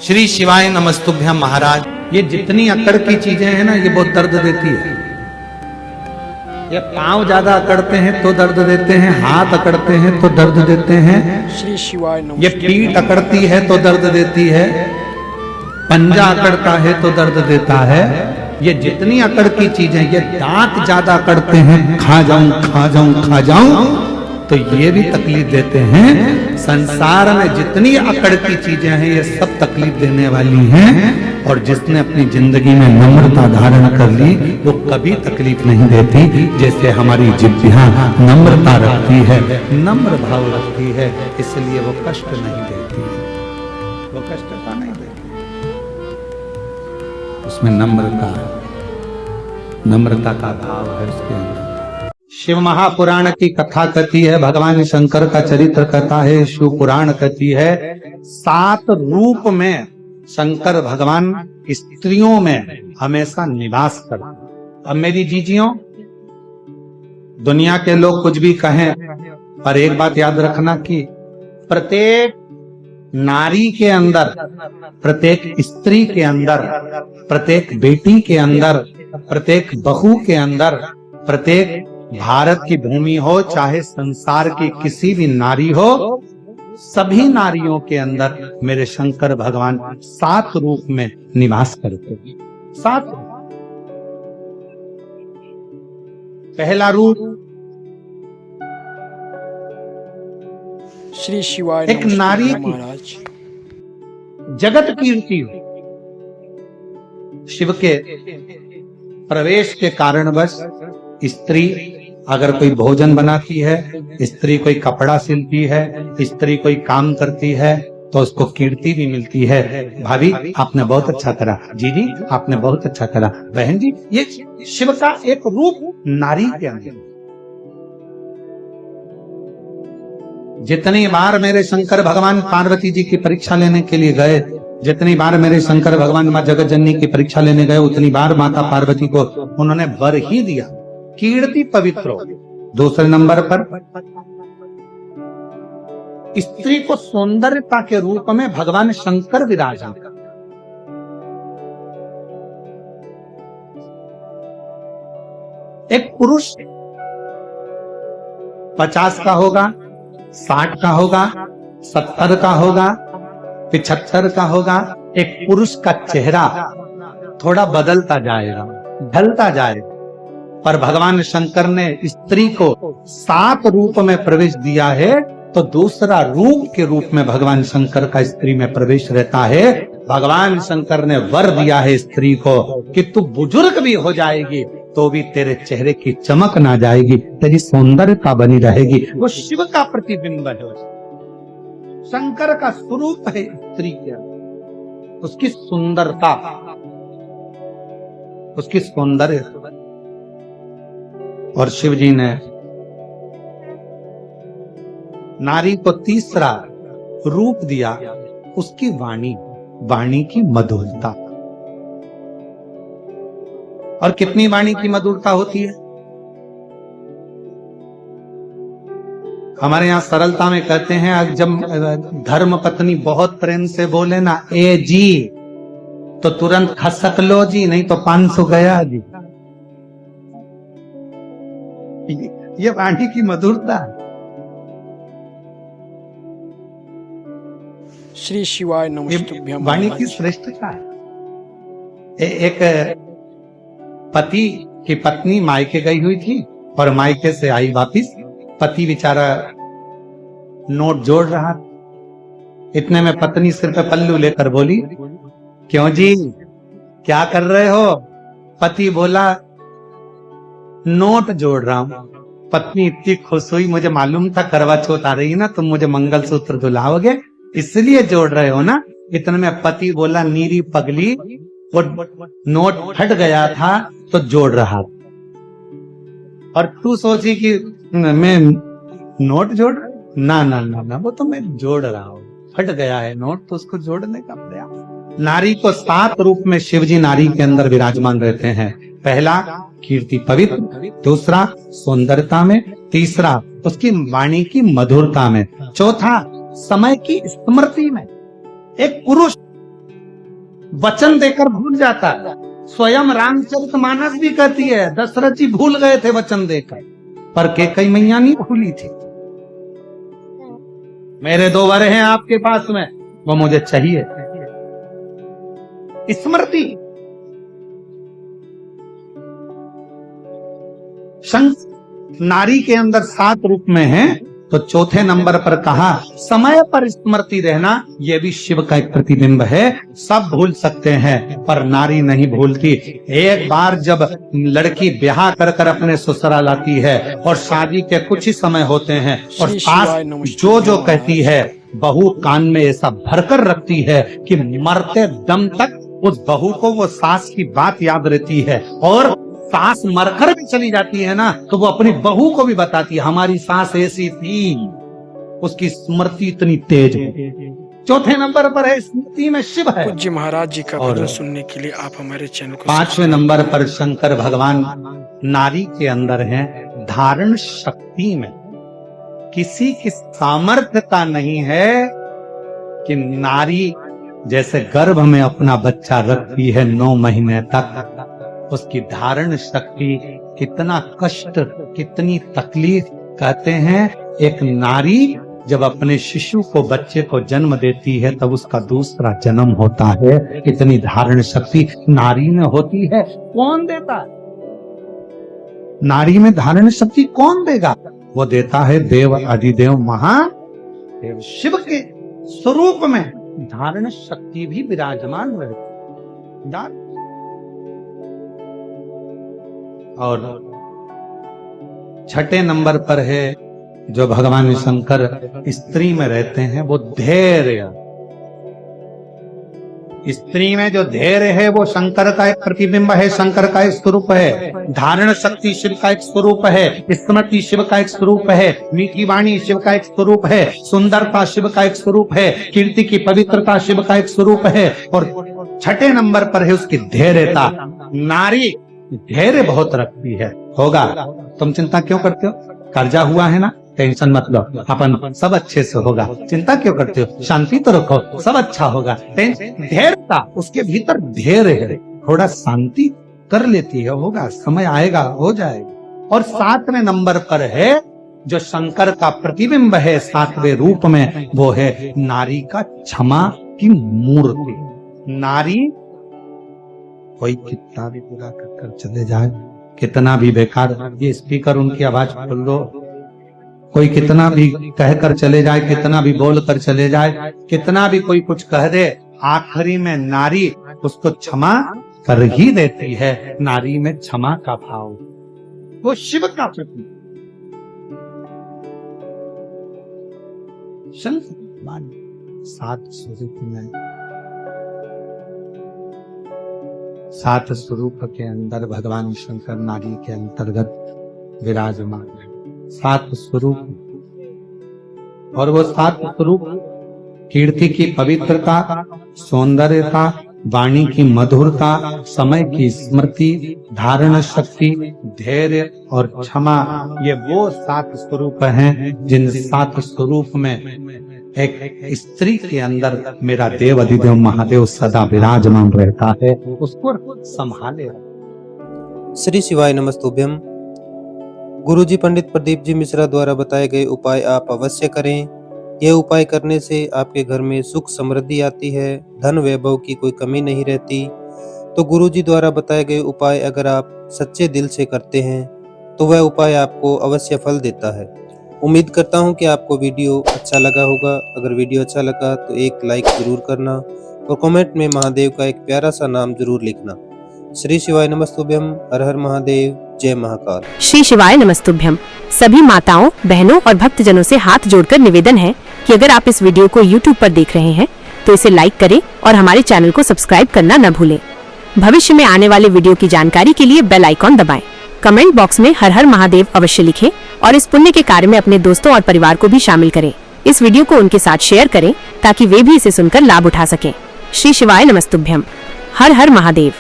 श्री शिवाय नमस्तुभ्यम महाराज। ये जितनी अकड़ की चीजें हैं ना, ये बहुत दर्द देती है। ये पांव ज्यादा अकड़ते हैं तो दर्द देते हैं, हाथ अकड़ते हैं तो दर्द देते हैं, श्री शिवाय ये पीठ अकड़ती है तो दर्द देती है, पंजा अकड़ता है तो दर्द देता है। ये जितनी अकड़ की चीजें, ये दांत ज्यादा अकड़ते हैं, खा जाऊं खा जाऊं खा जाऊं, तो ये भी तकलीफ देते हैं। संसार में जितनी अकड़ की चीजें हैं, ये सब तकलीफ देने वाली हैं। और जिसने अपनी जिंदगी में नम्रता धारण कर ली, वो कभी तकलीफ नहीं देती। जैसे हमारी जिह्वा नम्रता रखती है, नम्र भाव रखती है, इसलिए वो कष्ट नहीं देती, वो कष्टता नहीं देती। उसमें नम्रता का भाव है उसके अंदर। शिव महापुराण की कथा कहती है, भगवान शंकर का चरित्र कहता है, शिव पुराण कहती है, 7 रूप में शंकर भगवान स्त्रियों में हमेशा निवास करते। अब मेरी जीजियों, दुनिया के लोग कुछ भी कहें, पर एक बात याद रखना कि प्रत्येक नारी के अंदर, प्रत्येक स्त्री के अंदर, प्रत्येक बेटी के अंदर, प्रत्येक बहू के अंदर, प्रत्येक भारत की भूमि हो चाहे संसार की किसी भी नारी हो, सभी नारियों के अंदर मेरे शंकर भगवान 7 रूप में निवास करते हैं। 7 रूप। पहला रूप, श्री शिवाय एक नारी की महाराज जगत कीर्ति हो। शिव के प्रवेश के कारणवश स्त्री अगर कोई भोजन बनाती है, स्त्री कोई कपड़ा सिलती है, स्त्री कोई काम करती है, तो उसको कीर्ति भी मिलती है। भाभी आपने बहुत अच्छा करा, जी आपने बहुत अच्छा करा, बहन जी। ये शिव का एक रूप नारी के अंदर। जितनी बार मेरे शंकर भगवान पार्वती जी की परीक्षा लेने के लिए गए, जितनी बार मेरे शंकर भगवान माँ जगत जननी की परीक्षा लेने गए, उतनी बार माता पार्वती को उन्होंने वर ही दिया, कीर्ति पवित्र हो। दूसरे नंबर पर स्त्री को सौंदर्यता के रूप में भगवान शंकर विराजमान। एक पुरुष 50 का होगा, 60 का होगा, 70 का होगा, 75 का होगा। एक पुरुष का चेहरा थोड़ा बदलता जाएगा, ढलता जाएगा, पर भगवान शंकर ने स्त्री को 7 रूप में प्रवेश दिया है, तो दूसरा रूप के रूप में भगवान शंकर का स्त्री में प्रवेश रहता है। भगवान शंकर ने वर दिया है स्त्री को कि तू बुजुर्ग भी हो जाएगी तो भी तेरे चेहरे की चमक ना जाएगी, तेरी सौंदर्यता बनी रहेगी। वो शिव का प्रतिबिंब है, शंकर का स्वरूप है स्त्री के, उसकी सुंदरता, उसकी सौंदर्य। और शिव जी ने नारी को तीसरा रूप दिया, उसकी वाणी, वाणी की मधुरता। और कितनी वाणी की मधुरता होती है? हमारे यहाँ सरलता में कहते हैं, जब धर्म पत्नी बहुत प्रेम से बोले ना, ए जी, तो तुरंत खसक लो जी, नहीं तो 500 गया जी। ये वाणी की मधुरता है। श्री शिवाय नमस्तुभ्यम। वाणी की श्रेष्ठता है। एक पति की पत्नी मायके गई हुई थी और मायके से आई वापिस, पति बेचारा नोट जोड़ रहा, इतने में पत्नी सिर पे पल्लू लेकर बोली, क्यों जी क्या कर रहे हो? पति बोला, नोट जोड़ रहा हूं। पत्नी इतनी खुश हुई, मुझे मालूम था करवा चौथ आ रही है ना, तुम मुझे मंगलसूत्र दुलाओगे, इसलिए जोड़ रहे हो ना। इतने में पति बोला, नीरी पगली, वो नोट फट गया था तो जोड़ रहा। और तू सोची कि मैं नोट जोड़, ना ना ना ना, वो तो मैं जोड़ रहा हूँ, फट गया है नोट तो उसको जोड़ने का प्रयास। नारी को 7 रूप में शिवजी नारी के अंदर विराजमान रहते हैं। पहला कीर्ति पवित्र, दूसरा सौंदर्यता में, तीसरा उसकी वाणी की मधुरता में, चौथा समय की स्मृति में। एक पुरुष वचन देकर भूल जाता है। स्वयं रामचरितमानस भी कहती है दशरथ जी भूल गए थे वचन देकर, पर कैकेयी मैया नहीं भूली थी। मेरे 2 वर हैं आपके पास में, वो मुझे चाहिए। स्मृति। नारी के अंदर 7 रूप में है, तो चौथे नंबर पर कहा समय पर स्मृति रहना, यह भी शिव का एक प्रतिबिंब है। सब भूल सकते हैं पर नारी नहीं भूलती। एक बार जब लड़की ब्याह कर कर अपने ससुराल आती है और शादी के कुछ ही समय होते हैं और सास जो कहती है बहू कान में ऐसा भरकर रखती है कि मरते दम तक उस बहू को वो सास की बात याद रहती है, और सास मरकर भी चली जाती है ना तो वो अपनी बहू को भी बताती है हमारी सास ऐसी थी, उसकी स्मृति इतनी तेज है। चौथे नंबर पर है स्मृति में शिव है। पूज्य महाराज जी का भजन सुनने के लिए आप हमारे चैनल को 5वें नंबर पर शंकर भगवान नारी के अंदर हैं धारण शक्ति में। किसी की सामर्थ्य का नहीं है कि नारी जैसे गर्भ में अपना बच्चा रखती है 9 महीने तक, उसकी धारण शक्ति कितना कष्ट कितनी तकलीफ। कहते हैं एक नारी जब अपने शिशु को बच्चे को जन्म देती है तब उसका दूसरा जन्म होता है। इतनी धारण शक्ति नारी में होती है। कौन देता है? नारी में धारण शक्ति कौन देगा? वो देता है देव अधिदेव महादेव शिव के स्वरूप में धारण शक्ति भी विराजमान रहती। और 6ठे नंबर पर है जो भगवान शंकर स्त्री में रहते हैं वो धैर्य। स्त्री में जो धैर्य है वो शंकर का एक प्रतिबिंब है, शंकर का एक स्वरूप है। धारण शक्ति शिव का एक स्वरूप है, स्मृति शिव का एक स्वरूप है, मीठी वाणी शिव का एक स्वरूप है, सुंदरता शिव का एक स्वरूप है, कीर्ति की पवित्रता शिव का एक स्वरूप है। और 6ठे नंबर पर है उसकी धैर्यता। नारी धैर्य बहुत रखती है। होगा, तुम चिंता क्यों करते हो? कर्जा हुआ है ना, टेंशन मत लो, अपन सब अच्छे से होगा। चिंता क्यों करते हो? शांति तो रखो, सब अच्छा होगा। धैर्यता, उसके भीतर धैर्य है, थोड़ा शांति कर लेती है, होगा, समय आएगा, हो जाएगा। और 7वें नंबर पर है जो शंकर का प्रतिबिंब है 7वें रूप में, वो है नारी का क्षमा की मूर्ति। नारी कोई कितना भी बुरा कर चले जाए, कितना भी बेकार, ये स्पीकर उनकी आवाज खोल दो, कोई कितना भी कहकर चले जाए, कितना भी बोल कर चले जाए, कितना भी कोई कुछ कह दे, आखिरी में नारी उसको क्षमा कर ही देती है। नारी में क्षमा का भाव, वो शिव का प्रतीक। शंकर 7 स्वरूप में, 7 स्वरूप के अंदर भगवान शंकर नारी के अंतर्गत विराजमान है। 7 स्वरूप, और वो 7 स्वरूप कीर्ति की पवित्रता, सौंदर्यता, वाणी की मधुरता, समय की स्मृति, धारण शक्ति, धैर्य और क्षमा, ये वो 7 स्वरूप हैं जिन 7 स्वरूप में एक स्त्री के अंदर मेरा देव अधिदेव महादेव सदा विराजमान रहता है, उसको संभाले। श्री शिवाय नमस्तुभ्यम। गुरुजी पंडित प्रदीप जी मिश्रा द्वारा बताए गए उपाय आप अवश्य करें। यह उपाय करने से आपके घर में सुख समृद्धि आती है, धन वैभव की कोई कमी नहीं रहती। तो गुरुजी द्वारा बताए गए उपाय अगर आप सच्चे दिल से करते हैं तो वह उपाय आपको अवश्य फल देता है। उम्मीद करता हूं कि आपको वीडियो अच्छा लगा होगा। अगर वीडियो अच्छा लगा तो एक लाइक जरूर करना और कमेंट में महादेव का एक प्यारा सा नाम जरूर लिखना। श्री शिवाय नमस्तुभ्यम। हर हर महादेव। जय महाकाल। श्री शिवाय नमस्तुभ्यम। सभी माताओं, बहनों और भक्तजनों से हाथ जोड़कर निवेदन है कि अगर आप इस वीडियो को YouTube पर देख रहे हैं तो इसे लाइक करें और हमारे चैनल को सब्सक्राइब करना न भूलें। भविष्य में आने वाले वीडियो की जानकारी के लिए बेल आइकॉन दबाएं। कमेंट बॉक्स में हर हर महादेव अवश्य लिखें और इस पुण्य के कार्य में अपने दोस्तों और परिवार को भी शामिल करें। इस वीडियो को उनके साथ शेयर करें ताकि वे भी इसे सुनकर लाभ उठा सकें। श्री शिवाय नमस्तुभ्यम। हर हर महादेव।